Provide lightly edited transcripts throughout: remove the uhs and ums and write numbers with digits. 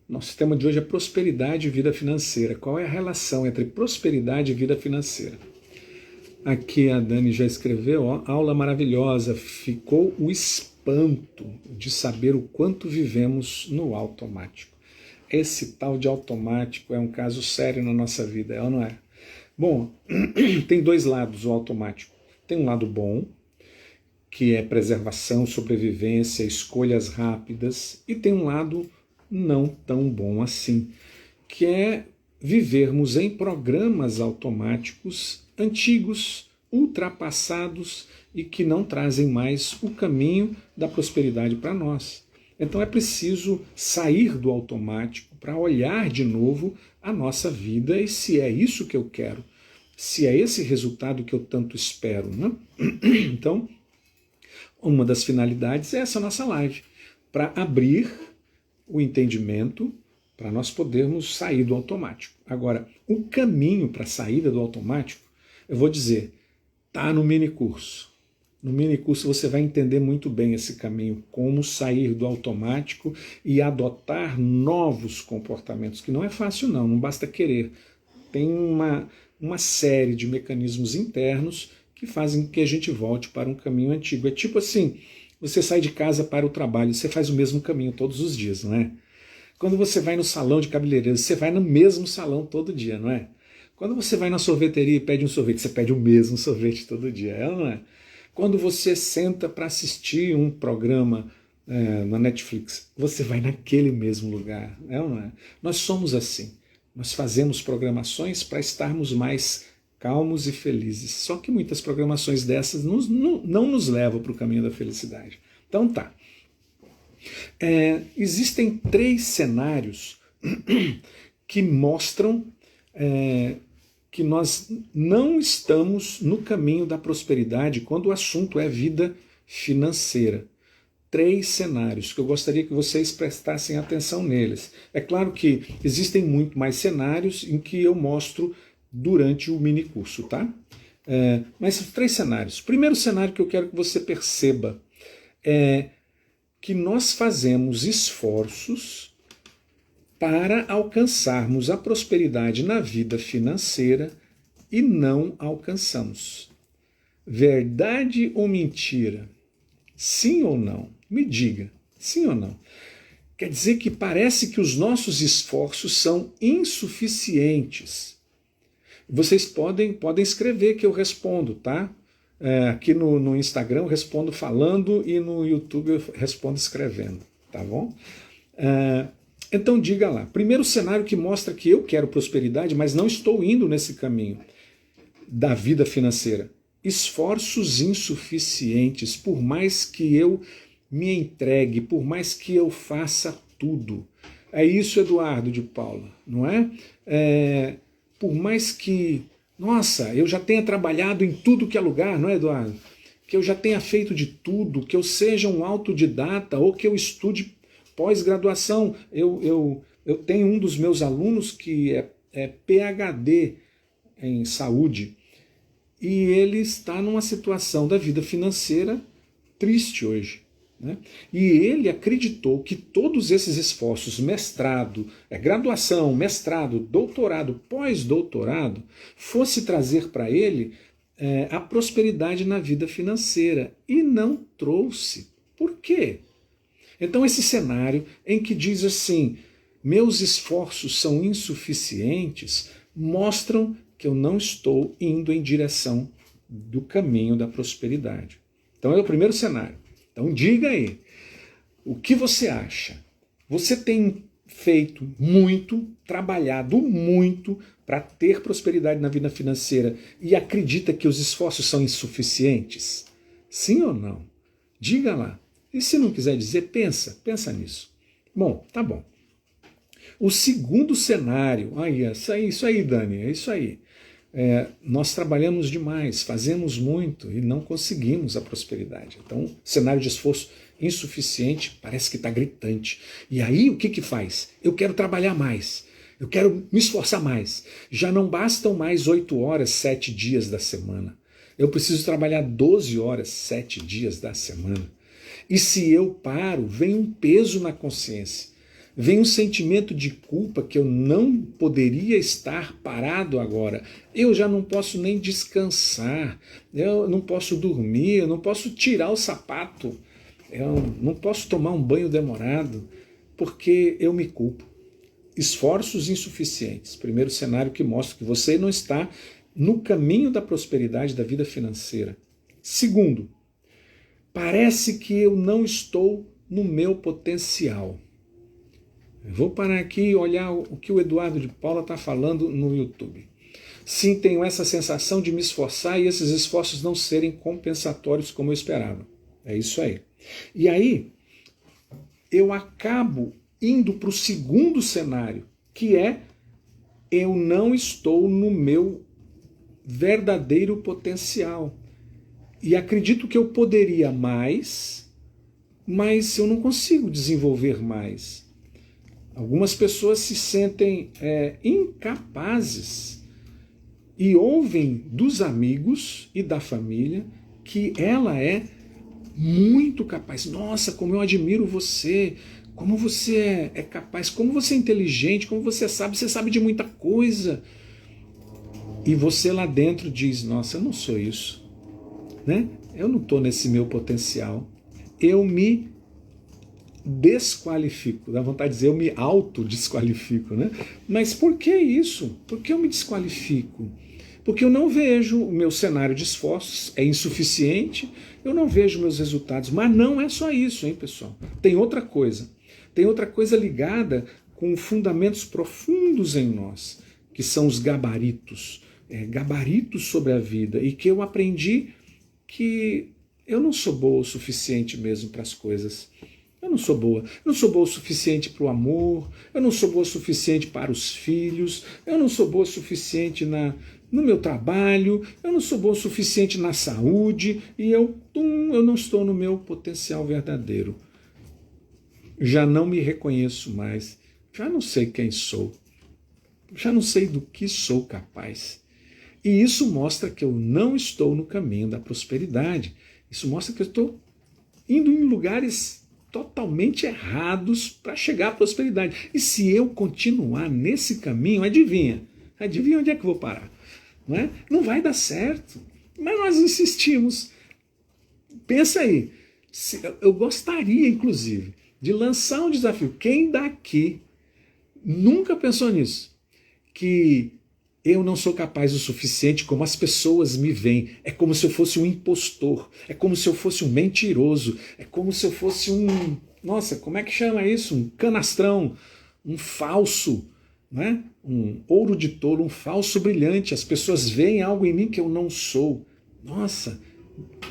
Nosso tema de hoje é prosperidade e vida financeira. Qual é a relação entre prosperidade e vida financeira? Aqui a Dani já escreveu, ó, aula maravilhosa, ficou o espanto de saber o quanto vivemos no automático. Esse tal de automático é um caso sério na nossa vida, é ou não é? Bom, tem dois lados o automático. Tem um lado bom, que é preservação, sobrevivência, escolhas rápidas, e tem um lado não tão bom assim, que é vivermos em programas automáticos antigos, ultrapassados e que não trazem mais o caminho da prosperidade para nós. Então é preciso sair do automático para olhar de novo a nossa vida e se é isso que eu quero, se é esse resultado que eu tanto espero, né? Então, uma das finalidades é essa nossa live, para abrir o entendimento para nós podermos sair do automático. Agora, o caminho para a saída do automático, eu vou dizer, está no minicurso. No minicurso você vai entender muito bem esse caminho, como sair do automático e adotar novos comportamentos, que não é fácil não basta querer. Tem uma série de mecanismos internos que fazem que a gente volte para um caminho antigo. É tipo assim, você sai de casa para o trabalho, você faz o mesmo caminho todos os dias, não é? Quando você vai no salão de cabeleireiro, você vai no mesmo salão todo dia, não é? Quando você vai na sorveteria e pede um sorvete, você pede o mesmo sorvete todo dia, é ou não é? Quando você senta para assistir um programa na Netflix, você vai naquele mesmo lugar, é ou não é? Nós somos assim, nós fazemos programações para estarmos mais calmos e felizes. Só que muitas programações dessas não nos levam para o caminho da felicidade. Então tá. Existem 3 cenários que mostram que nós não estamos no caminho da prosperidade quando o assunto é vida financeira. 3 cenários que eu gostaria que vocês prestassem atenção neles. É claro que existem muito mais cenários em que eu mostro durante o minicurso, tá? Mas são 3 cenários. O primeiro cenário que eu quero que você perceba é que nós fazemos esforços para alcançarmos a prosperidade na vida financeira e não alcançamos. Verdade ou mentira? Sim ou não? Me diga, sim ou não? Quer dizer que parece que os nossos esforços são insuficientes. Vocês podem escrever que eu respondo, tá? Aqui no Instagram eu respondo falando e no YouTube eu respondo escrevendo, tá bom? Então diga lá, primeiro cenário que mostra que eu quero prosperidade, mas não estou indo nesse caminho da vida financeira. Esforços insuficientes, por mais que eu me entregue, por mais que eu faça tudo. É isso, Eduardo de Paula, não é? Por mais que, nossa, eu já tenha trabalhado em tudo que é lugar, não é, Eduardo? Que eu já tenha feito de tudo, que eu seja um autodidata ou que eu estude pós-graduação. Eu tenho um dos meus alunos que é PhD em saúde e ele está numa situação da vida financeira triste hoje. Né? E ele acreditou que todos esses esforços, mestrado, graduação, mestrado, doutorado, pós-doutorado, fosse trazer para ele a prosperidade na vida financeira. E não trouxe. Por quê? Então esse cenário em que diz assim, meus esforços são insuficientes, mostram que eu não estou indo em direção do caminho da prosperidade. Então é o primeiro cenário. Então diga aí, o que você acha? Você tem feito muito, trabalhado muito para ter prosperidade na vida financeira e acredita que os esforços são insuficientes? Sim ou não? Diga lá. E se não quiser dizer, pensa nisso. Bom, tá bom. O segundo cenário, isso aí, Dani, é isso aí. Nós trabalhamos demais, fazemos muito e não conseguimos a prosperidade. Então, cenário de esforço insuficiente parece que está gritante. E aí, o que faz? Eu quero trabalhar mais, eu quero me esforçar mais. Já não bastam mais 8 horas, 7 dias da semana. Eu preciso trabalhar 12 horas, 7 dias da semana. E se eu paro, vem um peso na consciência. Vem um sentimento de culpa que eu não poderia estar parado agora. Eu já não posso nem descansar, eu não posso dormir, eu não posso tirar o sapato, eu não posso tomar um banho demorado, porque eu me culpo. Esforços insuficientes. Primeiro cenário que mostra que você não está no caminho da prosperidade da vida financeira. Segundo, parece que eu não estou no meu potencial. Vou parar aqui e olhar o que o Eduardo de Paula está falando no YouTube. Sim, tenho essa sensação de me esforçar e esses esforços não serem compensatórios como eu esperava. É isso aí. E aí, eu acabo indo para o segundo cenário, que é eu não estou no meu verdadeiro potencial. E acredito que eu poderia mais, mas eu não consigo desenvolver mais. Algumas pessoas se sentem incapazes e ouvem dos amigos e da família que ela é muito capaz. Nossa, como eu admiro você, como você é capaz, como você é inteligente, como você sabe de muita coisa. E você lá dentro diz, nossa, eu não sou isso, né? Eu não estou nesse meu potencial. Eu me desqualifico, dá vontade de dizer, eu me autodesqualifico, né? Mas por que isso? Por que eu me desqualifico? Porque eu não vejo o meu cenário de esforços, é insuficiente, eu não vejo meus resultados. Mas não é só isso, hein, pessoal? Tem outra coisa. Tem outra coisa ligada com fundamentos profundos em nós, que são os gabaritos. Gabaritos sobre a vida, e que eu aprendi que eu não sou boa o suficiente mesmo para as coisas. Eu não sou boa. Eu não sou boa o suficiente para o amor, eu não sou boa o suficiente para os filhos, eu não sou boa o suficiente no meu trabalho, eu não sou boa o suficiente na saúde, e eu não estou no meu potencial verdadeiro. Já não me reconheço mais, já não sei quem sou, já não sei do que sou capaz. E isso mostra que eu não estou no caminho da prosperidade. Isso mostra que eu estou indo em lugares totalmente errados para chegar à prosperidade. E se eu continuar nesse caminho, adivinha? Adivinha onde é que eu vou parar? Não é? Não vai dar certo. Mas nós insistimos. Pensa aí. Eu gostaria, inclusive, de lançar um desafio. Quem daqui nunca pensou nisso? Que eu não sou capaz o suficiente como as pessoas me veem. É como se eu fosse um impostor. É como se eu fosse um mentiroso. É como se eu fosse nossa, como é que chama isso? Um canastrão, um falso, né? Um ouro de tolo, um falso brilhante. As pessoas veem algo em mim que eu não sou. Nossa,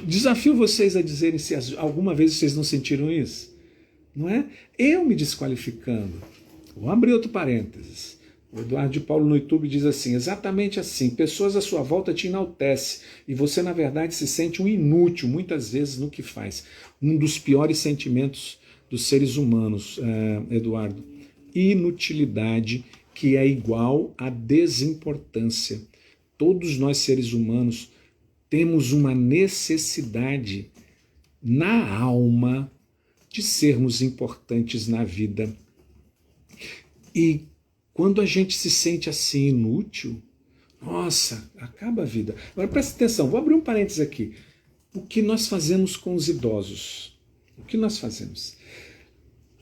desafio vocês a dizerem se alguma vez vocês não sentiram isso. Não é? Eu me desqualificando. Vou abrir outro parênteses. O Eduardo de Paulo no YouTube diz assim, exatamente assim, pessoas à sua volta te enaltecem e você na verdade se sente um inútil muitas vezes no que faz. Um dos piores sentimentos dos seres humanos, Eduardo, inutilidade, que é igual a desimportância. Todos nós seres humanos temos uma necessidade na alma de sermos importantes na vida. E quando a gente se sente assim inútil, nossa, acaba a vida. Agora presta atenção, vou abrir um parênteses aqui. O que nós fazemos com os idosos? O que nós fazemos?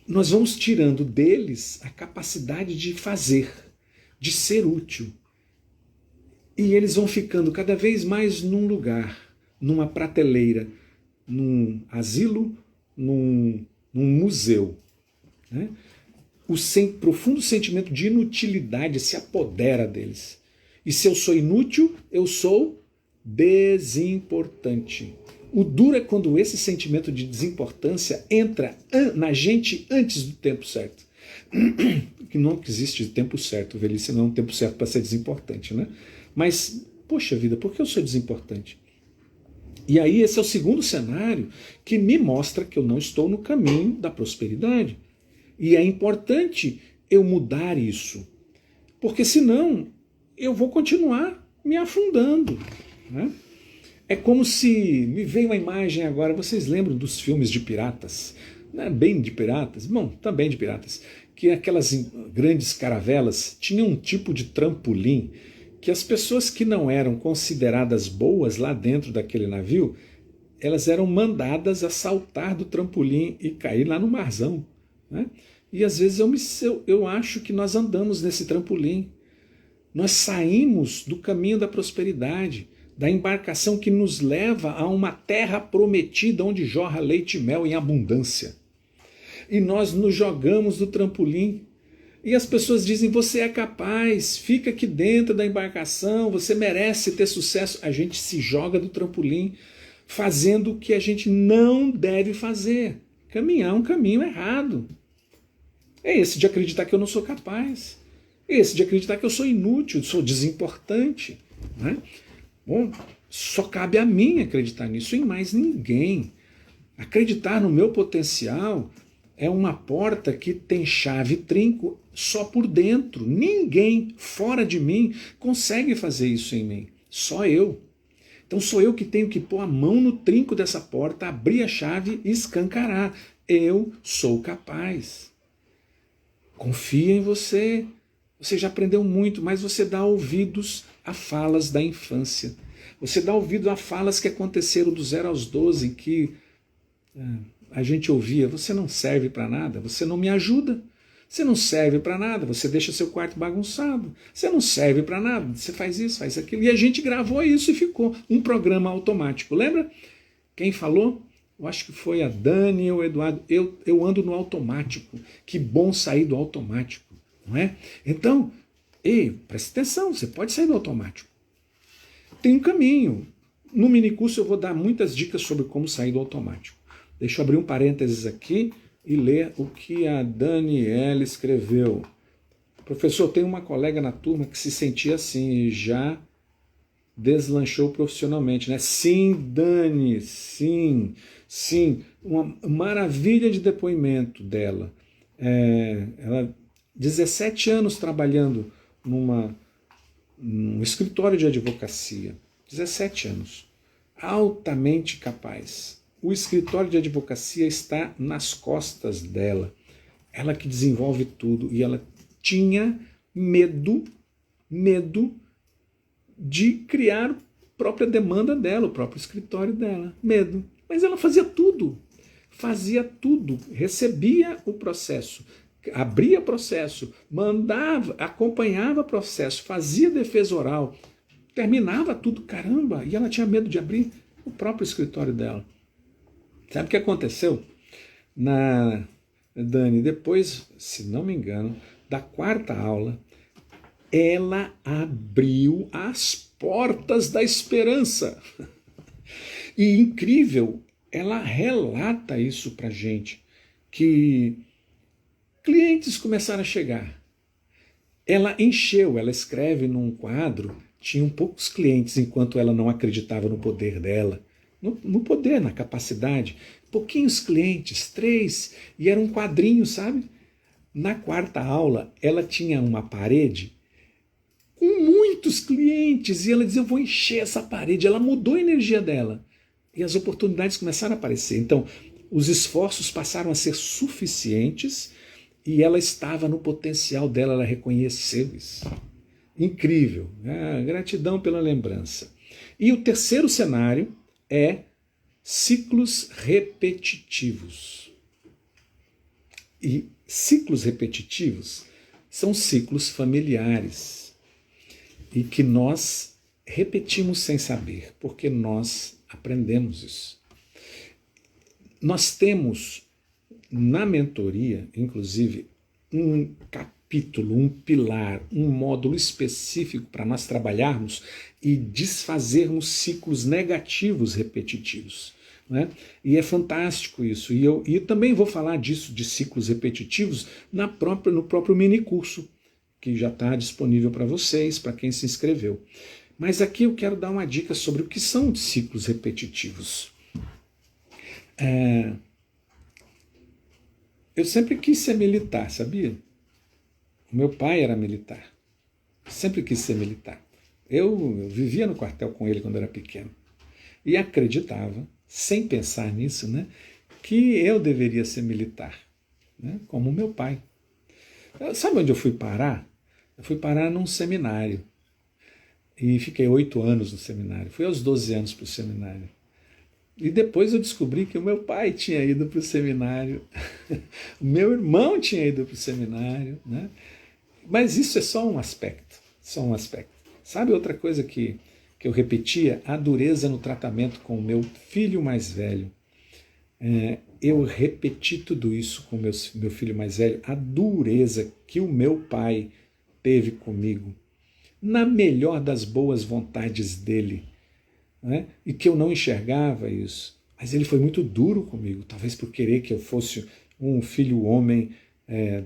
Nós vamos tirando deles a capacidade de fazer, de ser útil. E eles vão ficando cada vez mais num lugar, numa prateleira, num asilo, num museu, né? O profundo sentimento de inutilidade se apodera deles. E se eu sou inútil, eu sou desimportante. O duro é quando esse sentimento de desimportância entra na gente antes do tempo certo. Que não existe tempo certo, velhice não é um tempo certo para ser desimportante, né? Mas, poxa vida, por que eu sou desimportante? E aí esse é o segundo cenário que me mostra que eu não estou no caminho da prosperidade. E é importante eu mudar isso, porque senão eu vou continuar me afundando, né? É como se me veio uma imagem agora, vocês lembram dos filmes de piratas? Não é bem de piratas? Bom, também de piratas. que aquelas grandes caravelas tinham um tipo de trampolim que as pessoas que não eram consideradas boas lá dentro daquele navio, elas eram mandadas a saltar do trampolim e cair lá no marzão, né? E às vezes eu acho que nós andamos nesse trampolim. Nós saímos do caminho da prosperidade, da embarcação que nos leva a uma terra prometida onde jorra leite e mel em abundância. E nós nos jogamos do trampolim. E as pessoas dizem, você é capaz, fica aqui dentro da embarcação, você merece ter sucesso. A gente se joga do trampolim, fazendo o que a gente não deve fazer. Caminhar um caminho errado. É esse de acreditar que eu não sou capaz. É esse de acreditar que eu sou inútil, sou desimportante. Né? Bom, só cabe a mim acreditar nisso, em mais ninguém. Acreditar no meu potencial é uma porta que tem chave e trinco só por dentro. Ninguém fora de mim consegue fazer isso em mim. Só eu. Então sou eu que tenho que pôr a mão no trinco dessa porta, abrir a chave e escancarar. Eu sou capaz. Confia em você. Você já aprendeu muito, mas você dá ouvidos a falas da infância. Você dá ouvido a falas que aconteceram do 0 aos 12, que a gente ouvia, você não serve para nada, você não me ajuda, você não serve para nada, você deixa seu quarto bagunçado, você não serve para nada, você faz isso, faz aquilo. E a gente gravou isso e ficou um programa automático. Lembra? Quem falou? Eu acho que foi a Dani ou o Eduardo. Eu ando no automático. Que bom sair do automático, não é? Então, preste atenção, você pode sair do automático. Tem um caminho. No minicurso eu vou dar muitas dicas sobre como sair do automático. Deixa eu abrir um parênteses aqui e ler o que a Daniela escreveu. Professor, tem uma colega na turma que se sentia assim e já deslanchou profissionalmente, né? Sim, Dani, sim. Uma maravilha de depoimento dela. Ela, 17 anos trabalhando num escritório de advocacia. 17 anos. Altamente capaz. O escritório de advocacia está nas costas dela. Ela que desenvolve tudo. E ela tinha medo de criar a própria demanda dela, o próprio escritório dela. Medo. Mas ela fazia tudo, recebia o processo, abria processo, mandava, acompanhava processo, fazia defesa oral, terminava tudo, caramba, e ela tinha medo de abrir o próprio escritório dela. Sabe o que aconteceu? Dani, depois, se não me engano, da quarta aula, ela abriu as portas da esperança. E incrível, ela relata isso para gente, que clientes começaram a chegar. Ela encheu, ela escreve num quadro, tinham poucos clientes enquanto ela não acreditava no poder dela, no poder, na capacidade. Pouquinhos clientes, 3, e era um quadrinho, sabe? Na quarta aula, ela tinha uma parede com muitos clientes, e ela dizia, eu vou encher essa parede. Ela mudou a energia dela. E as oportunidades começaram a aparecer. Então, os esforços passaram a ser suficientes e ela estava no potencial dela, ela reconheceu isso. Incrível. Gratidão pela lembrança. E o terceiro cenário é ciclos repetitivos. E ciclos repetitivos são ciclos familiares e que nós repetimos sem saber, porque nós aprendemos isso. Nós temos na mentoria, inclusive, um capítulo, um pilar, um módulo específico para nós trabalharmos e desfazermos ciclos negativos repetitivos. Né? E é fantástico isso. E eu também vou falar disso, de ciclos repetitivos, no próprio minicurso, que já está disponível para vocês, para quem se inscreveu. Mas aqui eu quero dar uma dica sobre o que são ciclos repetitivos. Eu sempre quis ser militar, sabia? O meu pai era militar. Sempre quis ser militar. Eu vivia no quartel com ele quando era pequeno. E acreditava, sem pensar nisso, né, que eu deveria ser militar, né, como meu pai. Sabe onde eu fui parar? Eu fui parar num seminário. E fiquei 8 anos no seminário. Fui aos 12 anos para o seminário. E depois eu descobri que o meu pai tinha ido para o seminário, o meu irmão tinha ido para o seminário, né? Mas isso é só um aspecto, só um aspecto. Sabe outra coisa que eu repetia? A dureza no tratamento com o meu filho mais velho. Eu repeti tudo isso com meu filho mais velho, a dureza que o meu pai teve comigo, na melhor das boas vontades dele, né? E que eu não enxergava isso. Mas ele foi muito duro comigo, talvez por querer que eu fosse um filho homem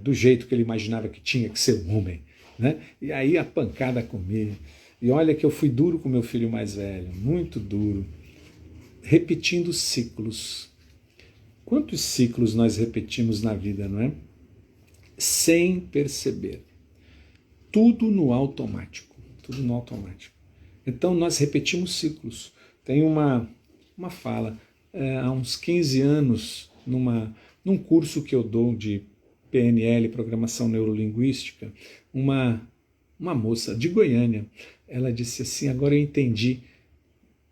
do jeito que ele imaginava que tinha que ser um homem, né? E aí a pancada comigo. E olha que eu fui duro com meu filho mais velho, muito duro, repetindo ciclos. Quantos ciclos nós repetimos na vida, não é? Sem perceber. Tudo no automático, tudo no automático. Então nós repetimos ciclos. Tem uma fala, há uns 15 anos, num curso que eu dou de PNL, Programação Neurolinguística, uma moça de Goiânia, ela disse assim, agora eu entendi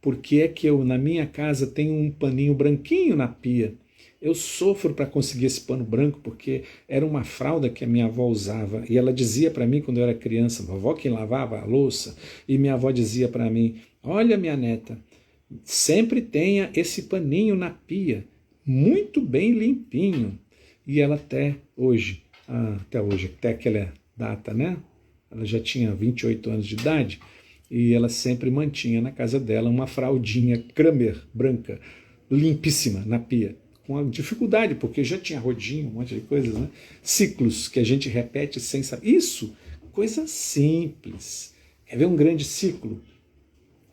por que é que eu, na minha casa, tenho um paninho branquinho na pia. Eu sofro para conseguir esse pano branco porque era uma fralda que a minha avó usava e ela dizia para mim quando eu era criança, vovó que lavava a louça, e minha avó dizia para mim, olha minha neta, sempre tenha esse paninho na pia, muito bem limpinho. E ela até hoje, até aquela data, né? Ela já tinha 28 anos de idade e ela sempre mantinha na casa dela uma fraldinha Kramer branca, limpíssima na pia. Com dificuldade, porque já tinha rodinho, um monte de coisas, né? Ciclos que a gente repete sem saber. Isso, coisa simples. Quer ver um grande ciclo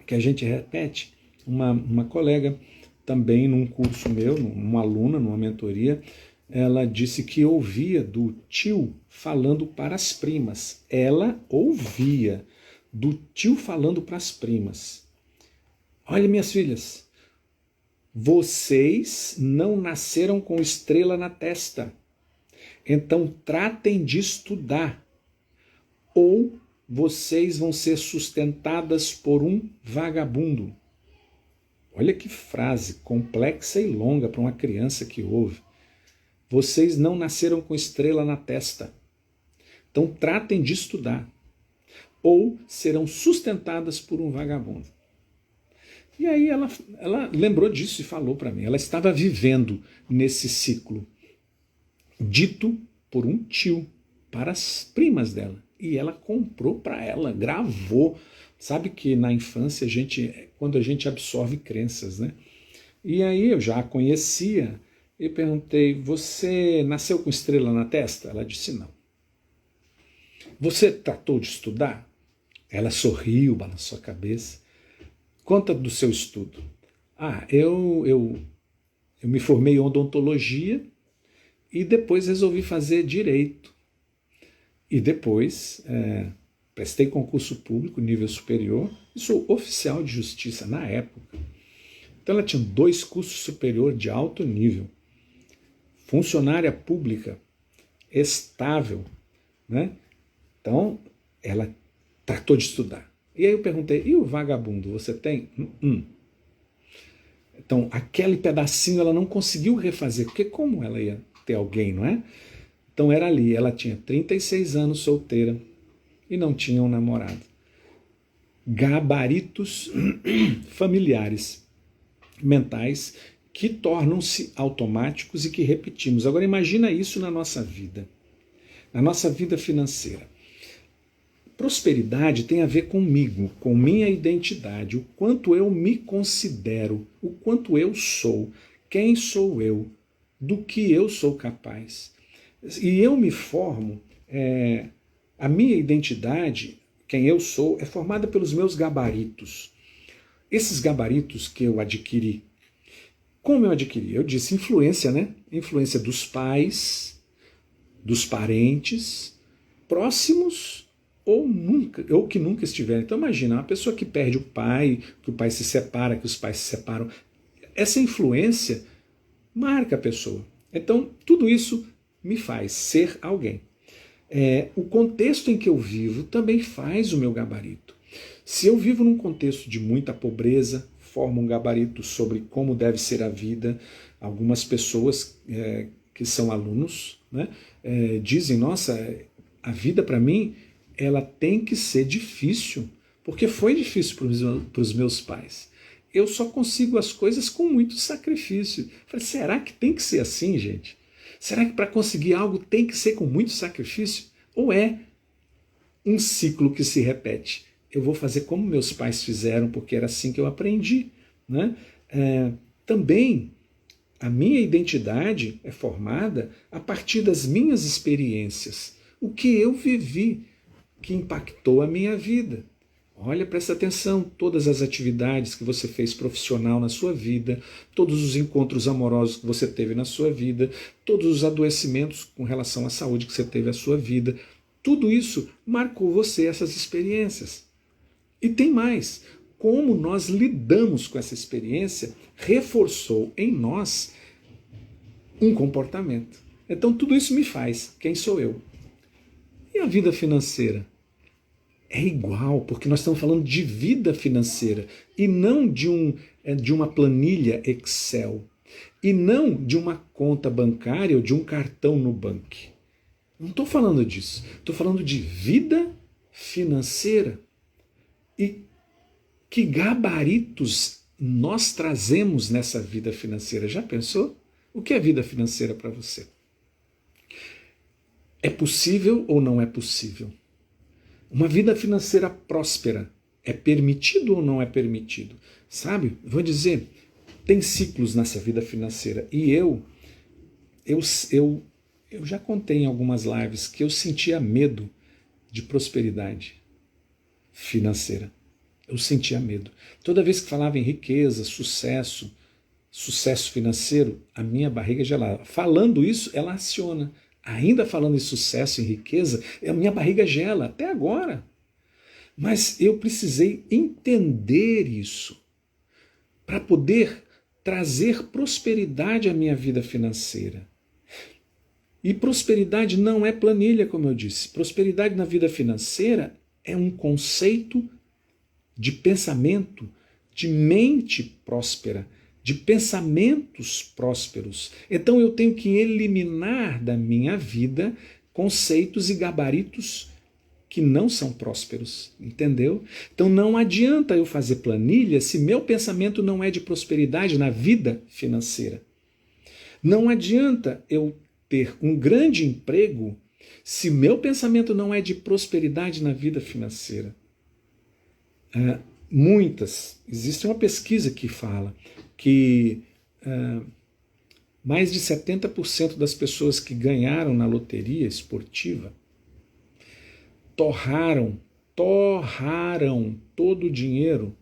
que a gente repete? Uma colega, também num curso meu, uma aluna, numa mentoria, ela disse que ouvia do tio falando para as primas. Ela ouvia do tio falando para as primas. Olha, minhas filhas, vocês não nasceram com estrela na testa, então tratem de estudar, ou vocês vão ser sustentadas por um vagabundo. Olha que frase complexa e longa para uma criança que ouve. Vocês não nasceram com estrela na testa, então tratem de estudar, ou serão sustentadas por um vagabundo. E aí ela lembrou disso e falou para mim. Ela estava vivendo nesse ciclo, dito por um tio, para as primas dela. E ela comprou para ela, gravou. Sabe que na infância, quando a gente absorve crenças, né? E aí eu já a conhecia e perguntei, você nasceu com estrela na testa? Ela disse não. Você tratou de estudar? Ela sorriu, balançou a cabeça. Conta do seu estudo. Eu me formei em odontologia e depois resolvi fazer direito. E depois prestei concurso público, nível superior, e sou oficial de justiça na época. Então ela tinha 2 cursos superiores de alto nível. Funcionária pública, estável, né? Então ela tratou de estudar. E aí eu perguntei, e o vagabundo, você tem? Então, aquele pedacinho ela não conseguiu refazer, porque como ela ia ter alguém, não é? Então era ali, ela tinha 36 anos, solteira, e não tinha um namorado. Gabaritos familiares, mentais, que tornam-se automáticos e que repetimos. Agora imagina isso na nossa vida financeira. Prosperidade tem a ver comigo, com minha identidade, o quanto eu me considero, o quanto eu sou, quem sou eu, do que eu sou capaz. E eu me formo, a minha identidade, quem eu sou, é formada pelos meus gabaritos. Esses gabaritos que eu adquiri. Como eu adquiri? Eu disse influência, né? Influência dos pais, dos parentes, próximos, ou que nunca estiveram. Então imagina, uma pessoa que perde o pai, que o pai se separa, que os pais se separam, essa influência marca a pessoa. Então tudo isso me faz ser alguém. O contexto em que eu vivo também faz o meu gabarito. Se eu vivo num contexto de muita pobreza, forma um gabarito sobre como deve ser a vida. Algumas pessoas que são alunos, né, dizem, nossa, a vida para mim ela tem que ser difícil, porque foi difícil para os meus pais. Eu só consigo as coisas com muito sacrifício. Falei, será que tem que ser assim, gente? Será que para conseguir algo tem que ser com muito sacrifício? Ou é um ciclo que se repete? Eu vou fazer como meus pais fizeram, porque era assim que eu aprendi, né? Também a minha identidade é formada a partir das minhas experiências. O que eu vivi que impactou a minha vida. Olha, presta atenção, todas as atividades que você fez profissional na sua vida, todos os encontros amorosos que você teve na sua vida, todos os adoecimentos com relação à saúde que você teve na sua vida, tudo isso marcou você, essas experiências. E tem mais, como nós lidamos com essa experiência reforçou em nós um comportamento. Então tudo isso me faz quem sou eu. E a vida financeira? É igual, porque nós estamos falando de vida financeira e não de uma planilha Excel e não de uma conta bancária ou de um cartão no banco. Não estou falando disso. Estou falando de vida financeira. E que gabaritos nós trazemos nessa vida financeira? Já pensou? O que é vida financeira para você? É possível ou não é possível? Uma vida financeira próspera é permitido ou não é permitido? Sabe, vou dizer, tem ciclos nessa vida financeira. E eu já contei em algumas lives que eu sentia medo de prosperidade financeira. Eu sentia medo. Toda vez que falava em riqueza, sucesso financeiro, a minha barriga gelava. Falando isso, ela aciona. Ainda falando em sucesso, em riqueza, a minha barriga gela, até agora. Mas eu precisei entender isso para poder trazer prosperidade à minha vida financeira. E prosperidade não é planilha, como eu disse. Prosperidade na vida financeira é um conceito de pensamento, de mente próspera, de pensamentos prósperos. Então eu tenho que eliminar da minha vida conceitos e gabaritos que não são prósperos, entendeu? Então não adianta eu fazer planilha se meu pensamento não é de prosperidade na vida financeira. Não adianta eu ter um grande emprego se meu pensamento não é de prosperidade na vida financeira. Existe uma pesquisa que fala que mais de 70% das pessoas que ganharam na loteria esportiva torraram todo o dinheiro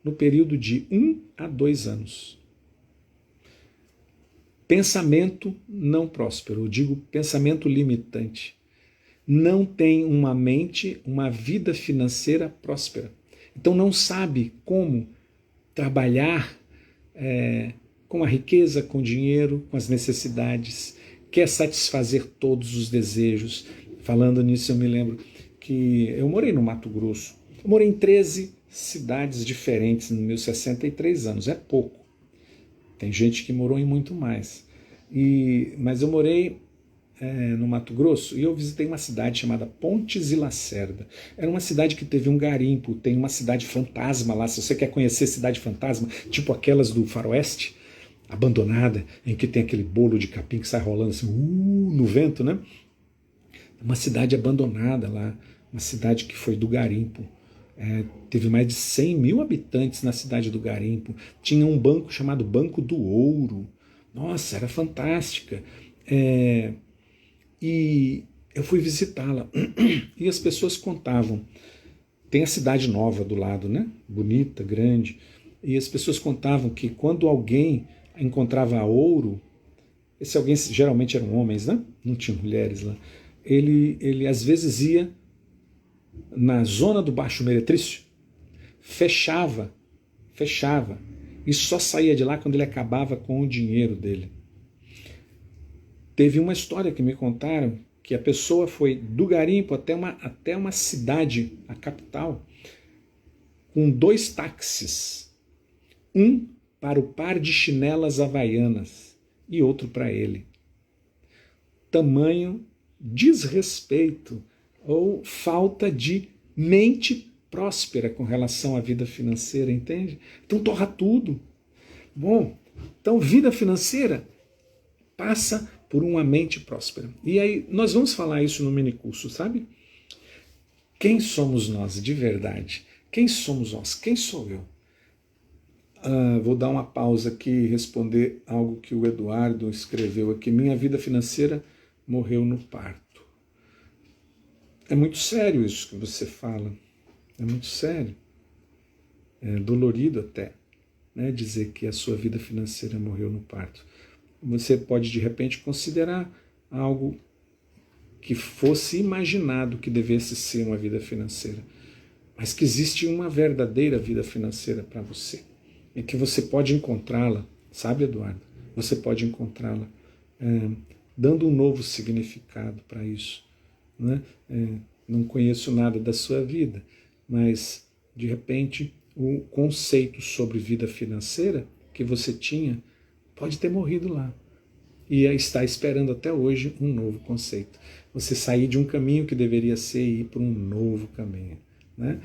no período de 1 a 2 anos. Pensamento não próspero, eu digo pensamento limitante. Não tem uma mente, uma vida financeira próspera. Então não sabe como trabalhar com a riqueza, com o dinheiro, com as necessidades, quer satisfazer todos os desejos. Falando nisso, eu me lembro que eu morei no Mato Grosso. Eu morei em 13 cidades diferentes nos meus 63 anos, é pouco. Tem gente que morou em muito mais. Mas eu morei no Mato Grosso e eu visitei uma cidade chamada Pontes e Lacerda. Era uma cidade que teve um garimpo, tem uma cidade fantasma lá. Se você quer conhecer cidade fantasma, tipo aquelas do Faroeste, abandonada, em que tem aquele bolo de capim que sai rolando assim, no vento, né? Uma cidade abandonada lá, uma cidade que foi do garimpo. Teve mais de 100 mil habitantes na cidade do garimpo. Tinha um banco chamado Banco do Ouro. Nossa, era fantástica. E eu fui visitá-la e as pessoas contavam. Tem a cidade nova do lado, né? Bonita, grande. E as pessoas contavam que quando alguém encontrava ouro, esse alguém geralmente eram homens, né? Não tinham mulheres lá. Ele às vezes ia na zona do Baixo Meretrício, fechava e só saía de lá quando ele acabava com o dinheiro dele. Teve uma história que me contaram que a pessoa foi do garimpo até uma cidade, a capital, com 2 táxis. Um para o par de chinelas havaianas e outro para ele. Tamanho desrespeito ou falta de mente próspera com relação à vida financeira, entende? Então torra tudo. Bom, então vida financeira passa por uma mente próspera. E aí nós vamos falar isso no minicurso, sabe? Quem somos nós de verdade? Quem somos nós? Quem sou eu? Vou dar uma pausa aqui e responder algo que o Eduardo escreveu aqui. Minha vida financeira morreu no parto. É muito sério isso que você fala. É muito sério. É dolorido até, né, dizer que a sua vida financeira morreu no parto. Você pode, de repente, considerar algo que fosse imaginado que devesse ser uma vida financeira, mas que existe uma verdadeira vida financeira para você. E que você pode encontrá-la, sabe, Eduardo? Você pode encontrá-la dando um novo significado para isso. Né? Não conheço nada da sua vida, mas, de repente, o conceito sobre vida financeira que você tinha pode ter morrido lá. E está esperando até hoje um novo conceito. Você sair de um caminho que deveria ser e ir para um novo caminho. Né?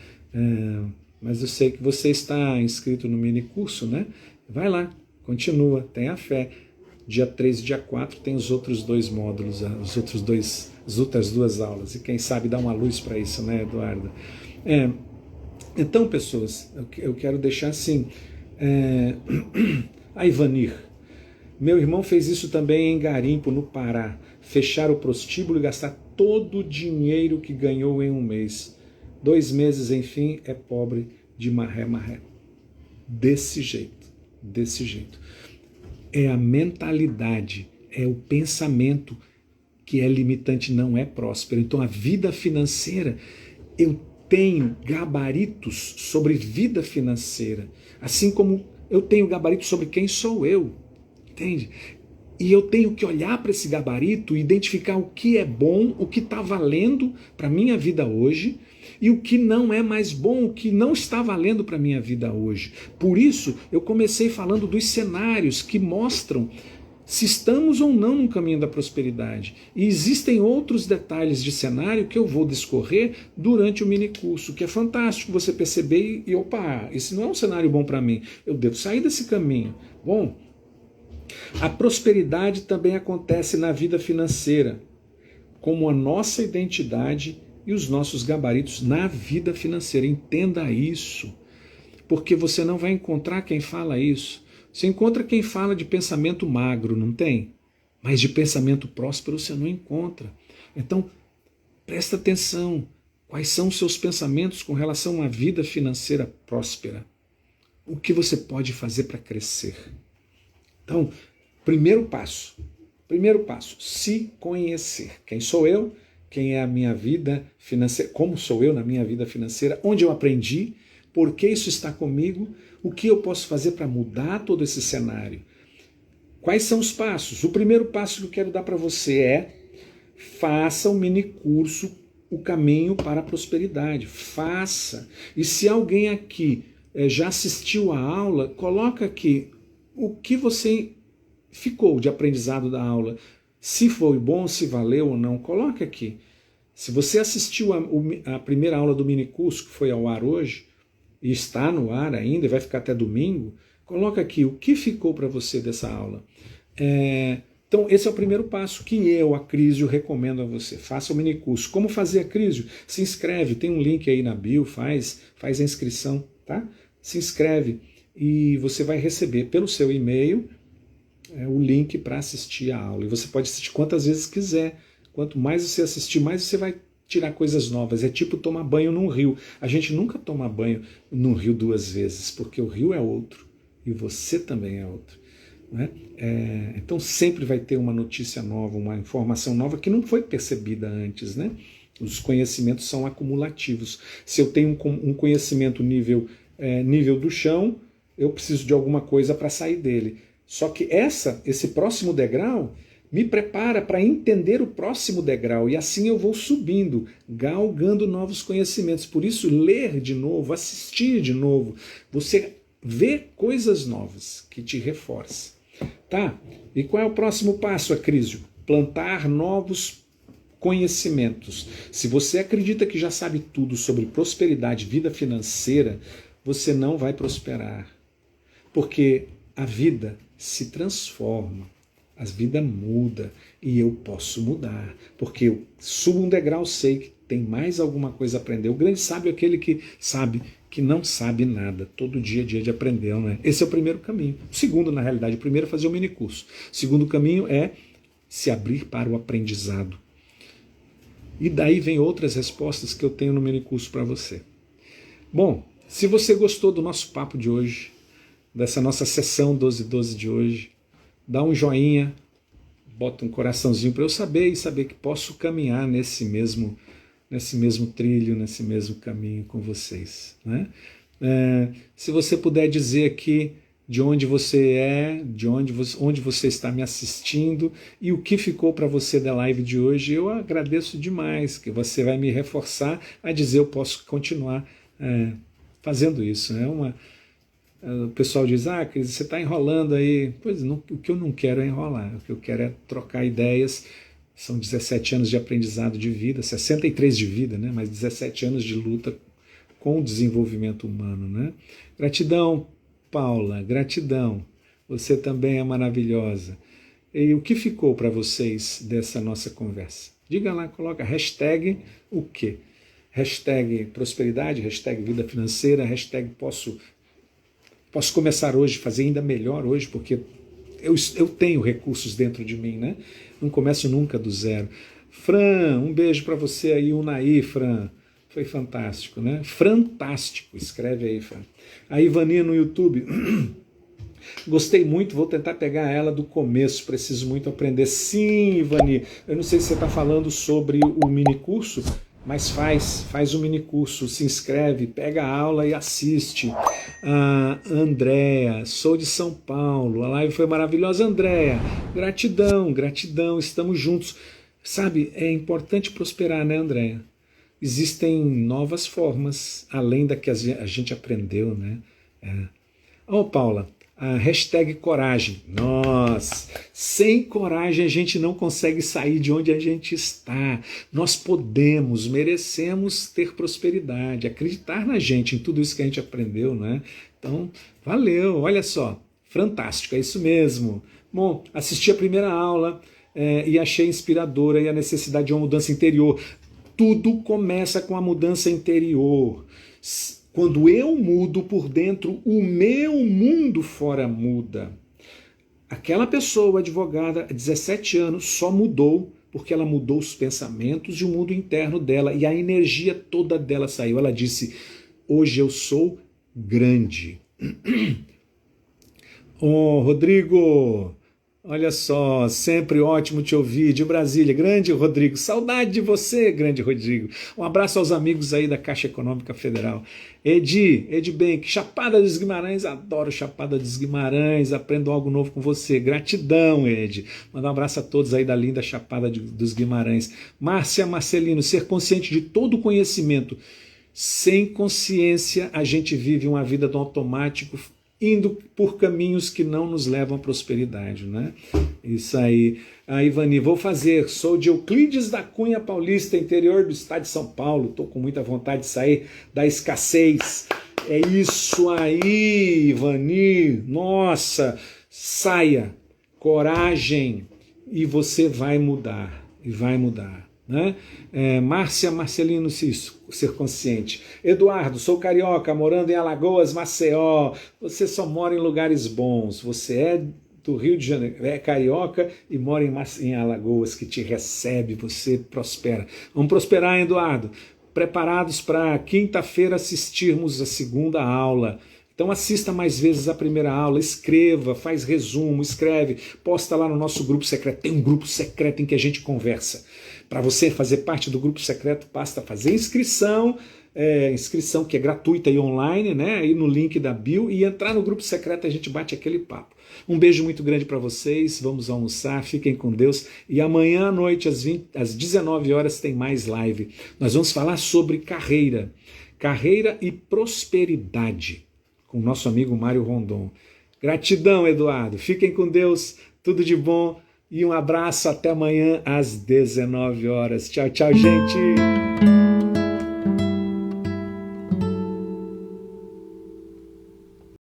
Mas eu sei que você está inscrito no minicurso, né? Vai lá, continua, tenha fé. Dia 3 e dia 4 tem os outros 2 módulos, as outras 2 aulas. E quem sabe dá uma luz para isso, né, Eduardo? Então, pessoas, eu quero deixar assim. A Ivanir. Meu irmão fez isso também em garimpo, no Pará. Fechar o prostíbulo e gastar todo o dinheiro que ganhou em um mês. 2 meses, enfim, é pobre de marré. Desse jeito. É a mentalidade, é o pensamento que é limitante, não é próspero. Então a vida financeira, eu tenho gabaritos sobre vida financeira, assim como eu tenho gabaritos sobre quem sou eu, entende? E eu tenho que olhar para esse gabarito e identificar o que é bom, o que está valendo para a minha vida hoje e o que não é mais bom, o que não está valendo para a minha vida hoje. Por isso, eu comecei falando dos cenários que mostram se estamos ou não no caminho da prosperidade. E existem outros detalhes de cenário que eu vou discorrer durante o minicurso, que é fantástico você perceber e opa, esse não é um cenário bom para mim, eu devo sair desse caminho. Bom, a prosperidade também acontece na vida financeira, como a nossa identidade e os nossos gabaritos na vida financeira. Entenda isso, porque você não vai encontrar quem fala isso. Você encontra quem fala de pensamento magro, não tem? Mas de pensamento próspero você não encontra. Então, presta atenção. Quais são os seus pensamentos com relação a uma vida financeira próspera? O que você pode fazer para crescer? Então, primeiro passo, se conhecer. Quem sou eu? Quem é a minha vida financeira? Como sou eu na minha vida financeira? Onde eu aprendi? Por que isso está comigo? O que eu posso fazer para mudar todo esse cenário? Quais são os passos? O primeiro passo que eu quero dar para você é: faça o minicurso O Caminho para a Prosperidade. Faça. E se alguém aqui já assistiu a aula, coloca aqui o que você ficou de aprendizado da aula. Se foi bom, se valeu ou não, coloque aqui. Se você assistiu a primeira aula do minicurso, que foi ao ar hoje, e está no ar ainda, e vai ficar até domingo, coloca aqui o que ficou para você dessa aula. Então, esse é o primeiro passo que eu, a Crísio, recomendo a você. Faça o minicurso. Como fazer a Crísio? Se inscreve, tem um link aí na bio, faz a inscrição, tá? Se inscreve e você vai receber pelo seu e-mail o link para assistir a aula. E você pode assistir quantas vezes quiser. Quanto mais você assistir, mais você vai tirar coisas novas. É tipo tomar banho num rio. A gente nunca toma banho num rio 2 vezes, porque o rio é outro e você também é outro. Né? Então sempre vai ter uma notícia nova, uma informação nova que não foi percebida antes. Né? Os conhecimentos são acumulativos. Se eu tenho um conhecimento nível do chão, eu preciso de alguma coisa para sair dele. Só que esse próximo degrau me prepara para entender o próximo degrau e assim eu vou subindo, galgando novos conhecimentos. Por isso, ler de novo, assistir de novo, você vê coisas novas que te reforçam. Tá? E qual é o próximo passo, Acrísio? Plantar novos conhecimentos. Se você acredita que já sabe tudo sobre prosperidade, vida financeira, você não vai prosperar. Porque a vida se transforma. A vida muda e eu posso mudar, porque eu subo um degrau, sei que tem mais alguma coisa a aprender. O grande sábio é aquele que sabe que não sabe nada. Todo dia é dia de aprender, não é? Esse é o primeiro caminho. O segundo, na realidade, o primeiro é fazer o minicurso. O segundo caminho é se abrir para o aprendizado. E daí vem outras respostas que eu tenho no minicurso para você. Bom, se você gostou do nosso papo de hoje, dessa nossa sessão 12-12 de hoje, dá um joinha, bota um coraçãozinho para eu saber e saber que posso caminhar nesse mesmo trilho, nesse mesmo caminho com vocês. Né? Se você puder dizer aqui de onde você é, onde você está me assistindo e o que ficou para você da live de hoje, eu agradeço demais, que você vai me reforçar a dizer eu posso continuar fazendo isso. Né? O pessoal diz, Cris, você está enrolando aí. Pois não, o que eu não quero é enrolar, o que eu quero é trocar ideias. São 17 anos de aprendizado de vida, 63 de vida, né? Mas 17 anos de luta com o desenvolvimento humano. Né? Gratidão, Paula, gratidão. Você também é maravilhosa. E o que ficou para vocês dessa nossa conversa? Diga lá, coloca hashtag o quê? Hashtag prosperidade, hashtag vida financeira, hashtag posso começar hoje, fazer ainda melhor hoje, porque eu tenho recursos dentro de mim, né? Não começo nunca do zero. Fran, um beijo para você aí, Unai, Fran. Foi fantástico, né? Fantástico, escreve aí, Fran. A Ivani no YouTube. Gostei muito, vou tentar pegar ela do começo, preciso muito aprender. Sim, Ivani, eu não sei se você está falando sobre o minicurso, mas faz o minicurso, se inscreve, pega a aula e assiste. Andréa, sou de São Paulo, a live foi maravilhosa. Andréa, gratidão, estamos juntos. Sabe, é importante prosperar, né, Andréa? Existem novas formas, além da que a gente aprendeu, né? Paula, a hashtag coragem. Nossa, sem coragem a gente não consegue sair de onde a gente está. Nós podemos, merecemos ter prosperidade, acreditar na gente, em tudo isso que a gente aprendeu, né? Então, valeu, olha só, fantástico, é isso mesmo. Bom, assisti a primeira aula e achei inspiradora e a necessidade de uma mudança interior. Tudo começa com a mudança interior. Quando eu mudo por dentro, o meu mundo fora muda. Aquela pessoa, advogada, há 17 anos, só mudou porque ela mudou os pensamentos e o mundo interno dela, e a energia toda dela saiu. Ela disse, hoje eu sou grande. Rodrigo, olha só, sempre ótimo te ouvir, de Brasília, grande Rodrigo, saudade de você, grande Rodrigo. Um abraço aos amigos aí da Caixa Econômica Federal. Edi Bank, Chapada dos Guimarães, adoro Chapada dos Guimarães, aprendo algo novo com você, gratidão, Edi. Mandar um abraço a todos aí da linda Chapada dos Guimarães. Márcia Marcelino, ser consciente de todo o conhecimento. Sem consciência, a gente vive uma vida do automático, indo por caminhos que não nos levam à prosperidade, né? Isso aí. Ivani, vou fazer, sou de Euclides da Cunha Paulista, interior do estado de São Paulo, estou com muita vontade de sair da escassez. É isso aí, Ivani, nossa, saia, coragem, e você vai mudar, né? Márcia Marcelino ser consciente. Eduardo, sou carioca, morando em Alagoas, Maceió. Você só mora em lugares bons. Você é do Rio de Janeiro, é carioca e mora em Alagoas, que te recebe, você prospera. Vamos prosperar, Eduardo. Preparados para quinta-feira assistirmos a segunda aula. Então assista mais vezes a primeira aula, escreva, faz resumo, escreve, posta lá no nosso grupo secreto. Tem um grupo secreto em que a gente conversa. Para você fazer parte do grupo secreto, basta fazer inscrição, inscrição que é gratuita e online, né? Aí no link da bio, e entrar no grupo secreto, a gente bate aquele papo. Um beijo muito grande para vocês, vamos almoçar, fiquem com Deus, e amanhã à noite, às 19 horas, tem mais live. Nós vamos falar sobre carreira e prosperidade, com o nosso amigo Mário Rondon. Gratidão, Eduardo, fiquem com Deus, tudo de bom, e um abraço, até amanhã às 19 horas. Tchau, tchau, gente!